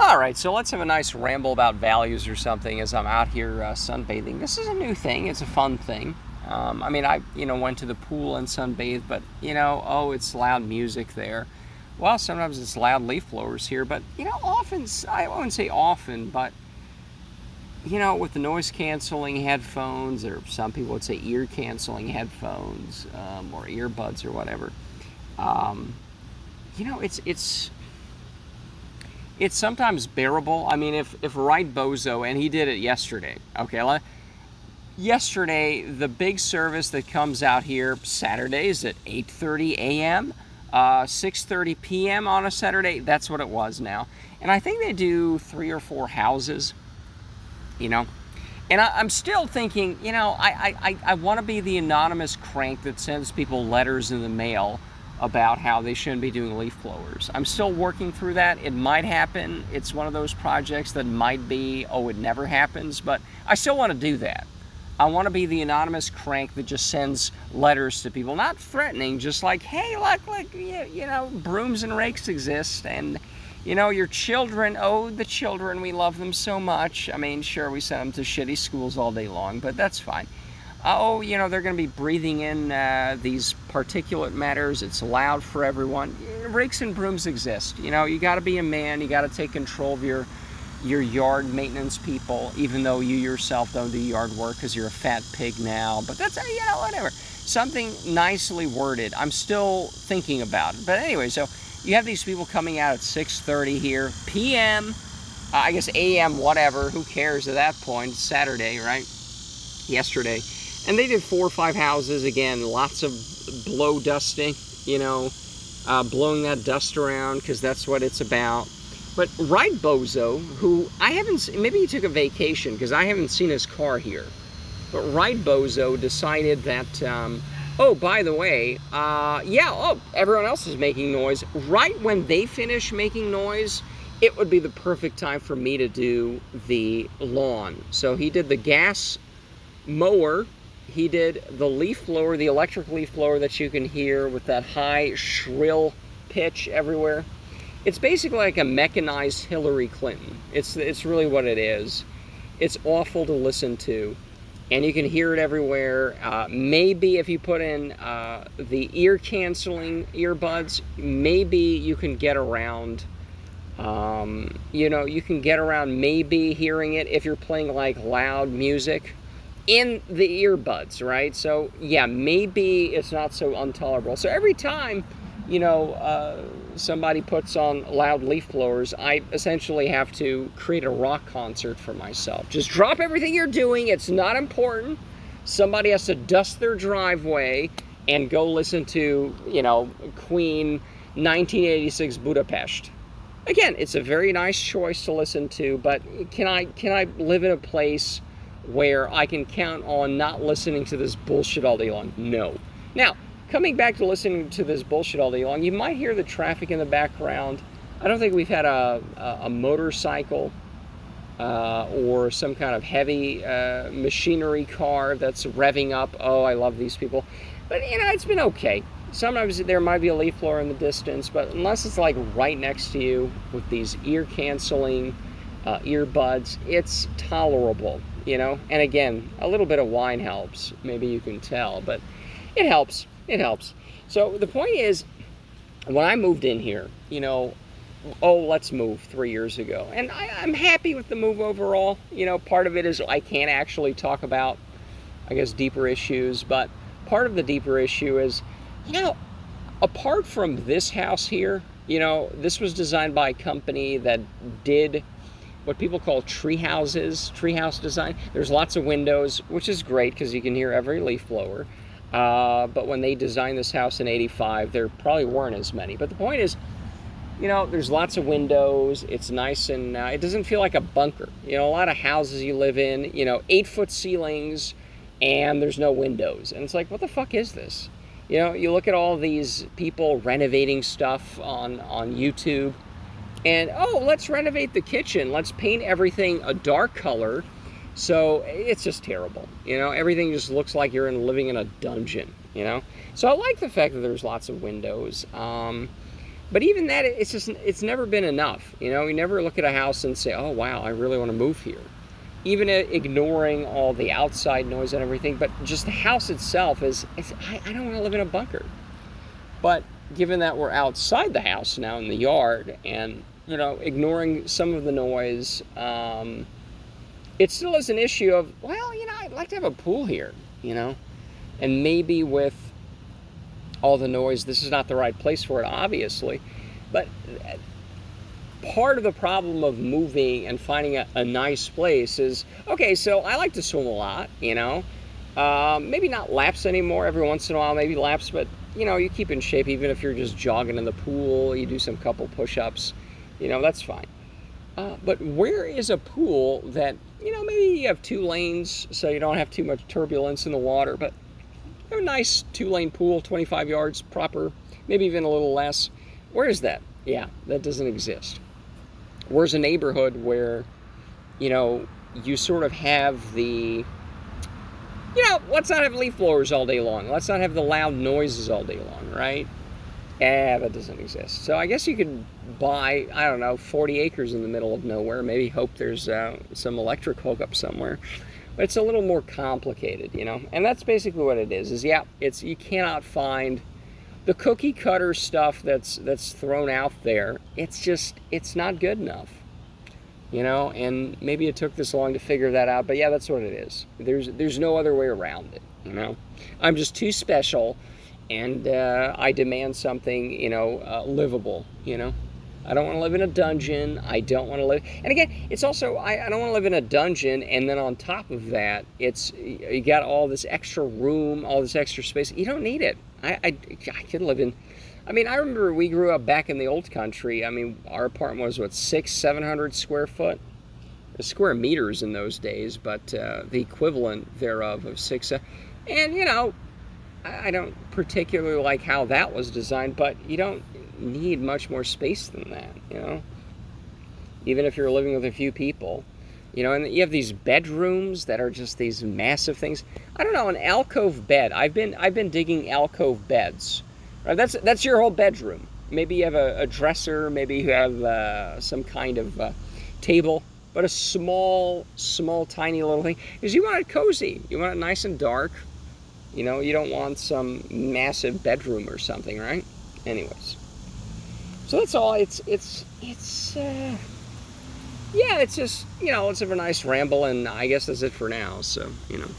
All right, so let's have a nice ramble about values or something as I'm out here sunbathing. This is a new thing. It's a fun thing. I mean, I went to the pool and sunbathed, but oh, it's loud music there. Well, sometimes it's loud leaf blowers here, but often, I wouldn't say often, but with the noise canceling headphones, or some people would say ear canceling headphones, or earbuds or whatever. It's sometimes bearable. I mean, if Ryebozo, and he did it yesterday, okay, yesterday, the big service that comes out here Saturdays at 8:30 a.m., 6:30 p.m. on a Saturday, that's what it was now. And I think they do 3 or 4 houses, And I'm still thinking, I want to be the anonymous crank that sends people letters in the mail about how they shouldn't be doing leaf blowers. I'm still working through that. It might happen. It's one of those projects that might be, oh, it never happens, but I still want to do that. I want to be the anonymous crank that just sends letters to people, not threatening, just like, hey, look, brooms and rakes exist, and your children, oh, the children, we love them so much. I mean, sure, we send them to shitty schools all day long, but that's fine. Oh, they're going to be breathing in these particulate matters. It's loud for everyone. Rakes and brooms exist. You got to be a man. You got to take control of your yard maintenance people, even though you yourself don't do yard work because you're a fat pig now. But that's, whatever. Something nicely worded. I'm still thinking about it. But anyway, so you have these people coming out at 6:30 here, p.m., I guess a.m., whatever. Who cares at that point? It's Saturday, right? Yesterday. And they did 4 or 5 houses. Again, lots of blow dusting, blowing that dust around because that's what it's about. But Ryebozo, who I haven't seen, maybe he took a vacation because I haven't seen his car here. But Ryebozo decided that, oh, by the way, everyone else is making noise. Right when they finish making noise, it would be the perfect time for me to do the lawn. So he did the gas mower. He did the leaf blower, the electric leaf blower that you can hear with that high, shrill pitch everywhere. It's basically like a mechanized Hillary Clinton. It's really what it is. It's awful to listen to, and you can hear it everywhere. Maybe if you put in the ear-canceling earbuds, maybe you can get around. You can get around maybe hearing it if you're playing like loud music in the earbuds, right? So yeah, maybe it's not so intolerable. So every time, somebody puts on loud leaf blowers, I essentially have to create a rock concert for myself. Just drop everything you're doing. It's not important. Somebody has to dust their driveway and go listen to, Queen 1986 Budapest. Again, it's a very nice choice to listen to, but can I live in a place where I can count on not listening to this bullshit all day long? No. Now, coming back to listening to this bullshit all day long, you might hear the traffic in the background. I don't think we've had a motorcycle or some kind of heavy machinery car that's revving up. Oh, I love these people. But, it's been okay. Sometimes there might be a leaf blower in the distance, but unless it's like right next to you with these ear-canceling earbuds, it's tolerable, And again, a little bit of wine helps. Maybe you can tell, but it helps. It helps. So the point is, when I moved in here, let's move 3 years ago. And I'm happy with the move overall. Part of it is I can't actually talk about, I guess, deeper issues. But part of the deeper issue is, apart from this house here, this was designed by a company that did what people call treehouse design. There's lots of windows, which is great because you can hear every leaf blower. But when they designed this house in '85, there probably weren't as many. But the point is, there's lots of windows. It's nice, and it doesn't feel like a bunker. A lot of houses you live in, 8-foot ceilings, and there's no windows. And it's like, what the fuck is this? You look at all these people renovating stuff on YouTube, and, let's renovate the kitchen. Let's paint everything a dark color. So it's just terrible. Everything just looks like you're living in a dungeon, So I like the fact that there's lots of windows. But even that, it's never been enough. You know, you never look at a house and say, oh wow, I really want to move here. Even ignoring all the outside noise and everything, but just the house itself I don't want to live in a bunker. But given that we're outside the house now in the yard, and you know, ignoring some of the noise, it still is an issue of, well, you know, I'd like to have a pool here, you know, and maybe with all the noise, this is not the right place for it, obviously. But part of the problem of moving and finding a nice place is, okay, so I like to swim a lot, you know, maybe not laps anymore, every once in a while, maybe laps, but you know, you keep in shape. Even if you're just jogging in the pool, you do some couple push-ups, you know, that's fine. But where is a pool that, you know, maybe you have 2 lanes so you don't have too much turbulence in the water, but a nice 2-lane pool, 25 yards, proper, maybe even a little less. Where is that? Yeah, that doesn't exist. Where's a neighborhood where, you know, you sort of have the, you know, let's not have leaf blowers all day long. Let's not have the loud noises all day long, right? That doesn't exist. So I guess you could buy, I don't know, 40 acres in the middle of nowhere. Maybe hope there's some electric hookup somewhere. But it's a little more complicated, you know? And that's basically what it is yeah, you cannot find the cookie cutter stuff that's thrown out there. It's not good enough, you know? And maybe it took this long to figure that out, but yeah, that's what it is. There's no other way around it, you know? I'm just too special, and I demand something, you know, livable, you know? I don't want to live in a dungeon. I don't want to live... And again, it's also, I don't want to live in a dungeon, and then on top of that, you got all this extra room, all this extra space. You don't need it. I could live in... I mean, I remember we grew up back in the old country. I mean, our apartment was, what, 700 square foot? Square meters in those days, but the equivalent thereof of 6... and, you know, I don't particularly like how that was designed, but you don't need much more space than that, you know, even if you're living with a few people, you know. And you have these bedrooms that are just these massive things. I don't know, an alcove bed. I've been digging alcove beds, right? That's your whole bedroom. Maybe you have a dresser, maybe you have some kind of table, but a small tiny little thing, because you want it cozy, you want it nice and dark, you know. You don't want some massive bedroom or something, right? Anyways, so that's all. Yeah, it's just, you know, let's have a nice ramble, and I guess that's it for now. So, you know.